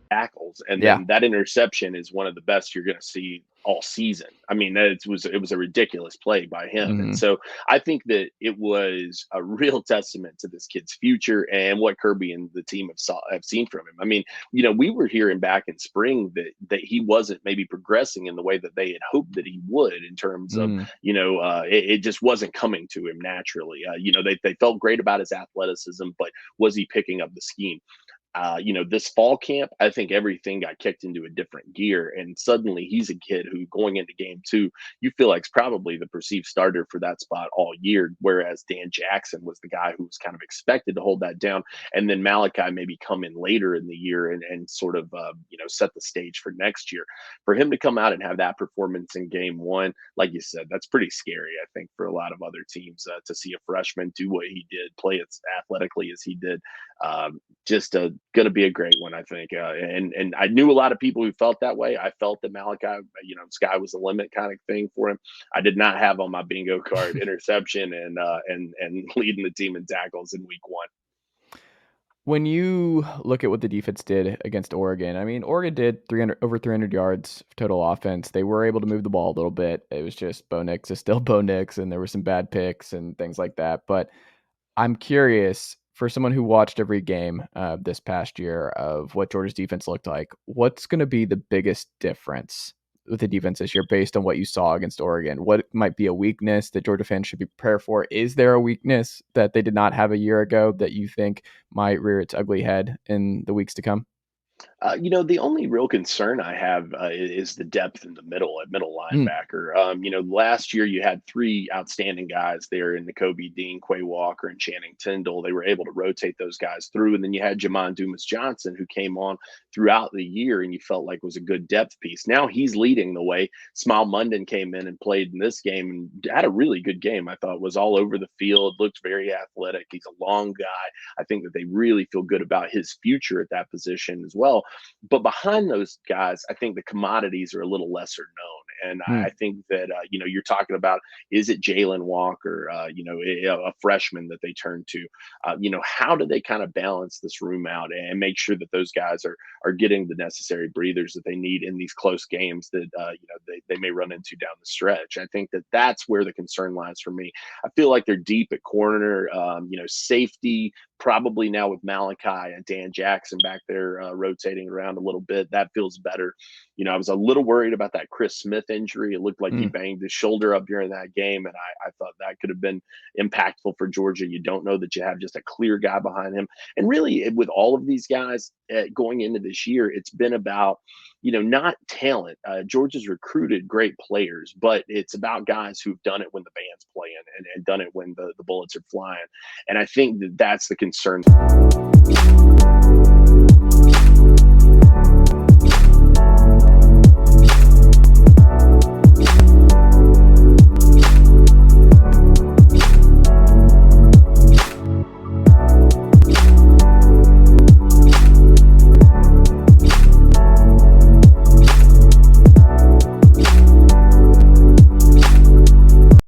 tackles, and Yeah. then that interception is one of the best you're going to see all season. I mean, it was a ridiculous play by him, and so I think that it was a real testament to this kid's future and what Kirby and the team have seen from him. I mean, we were hearing back in spring that he wasn't maybe progressing in the way that they had hoped that he would in terms of it just wasn't coming to him naturally. They felt great about his athleticism, but was he picking up the scheme? This fall camp, I think everything got kicked into a different gear. And suddenly he's a kid who, going into game 2, you feel like is probably the perceived starter for that spot all year. Whereas Dan Jackson was the guy who was kind of expected to hold that down. And then Malakai maybe come in later in the year and sort of, set the stage for next year. For him to come out and have that performance in game 1, like you said, that's pretty scary, I think, for a lot of other teams to see a freshman do what he did, play as athletically as he did. Going to be a great one, I think. And I knew a lot of people who felt that way. I felt that Malakai, sky was the limit kind of thing for him. I did not have on my bingo card interception and leading the team in tackles in week 1. When you look at what the defense did against Oregon, I mean, Oregon did over 300 yards total offense. They were able to move the ball a little bit. It was just Bo Nix is still Bo Nix, and there were some bad picks and things like that. But I'm curious, for someone who watched every game this past year of what Georgia's defense looked like, what's going to be the biggest difference with the defense this year based on what you saw against Oregon? What might be a weakness that Georgia fans should be prepared for? Is there a weakness that they did not have a year ago that you think might rear its ugly head in the weeks to come? The only real concern I have is the depth in the middle at middle linebacker. Last year you had 3 outstanding guys there in Nakobe Dean, Quay Walker, and Channing Tindall. They were able to rotate those guys through. And then you had Jamon Dumas-Johnson, who came on throughout the year and you felt like was a good depth piece. Now he's leading the way. Smile Munden came in and played in this game and had a really good game. I thought was all over the field, looked very athletic. He's a long guy. I think that they really feel good about his future at that position as well. But behind those guys, I think the commodities are a little lesser known. And I think that, you're talking about, is it Jalen Walker, a freshman that they turn to? How do they kind of balance this room out and make sure that those guys are getting the necessary breathers that they need in these close games that, they may run into down the stretch? I think that that's where the concern lies for me. I feel like they're deep at corner, safety, probably now with Malakai and Dan Jackson back there rotating around a little bit. That feels better. I was a little worried about that Chris Smith injury. It looked like he banged his shoulder up during that game, and I thought that could have been impactful for Georgia. You don't know that you have just a clear guy behind him. And really, with all of these guys going into this year, it's been about, not talent. Georgia's recruited great players, but it's about guys who've done it when the band's playing and done it when the bullets are flying. And I think that that's the concern.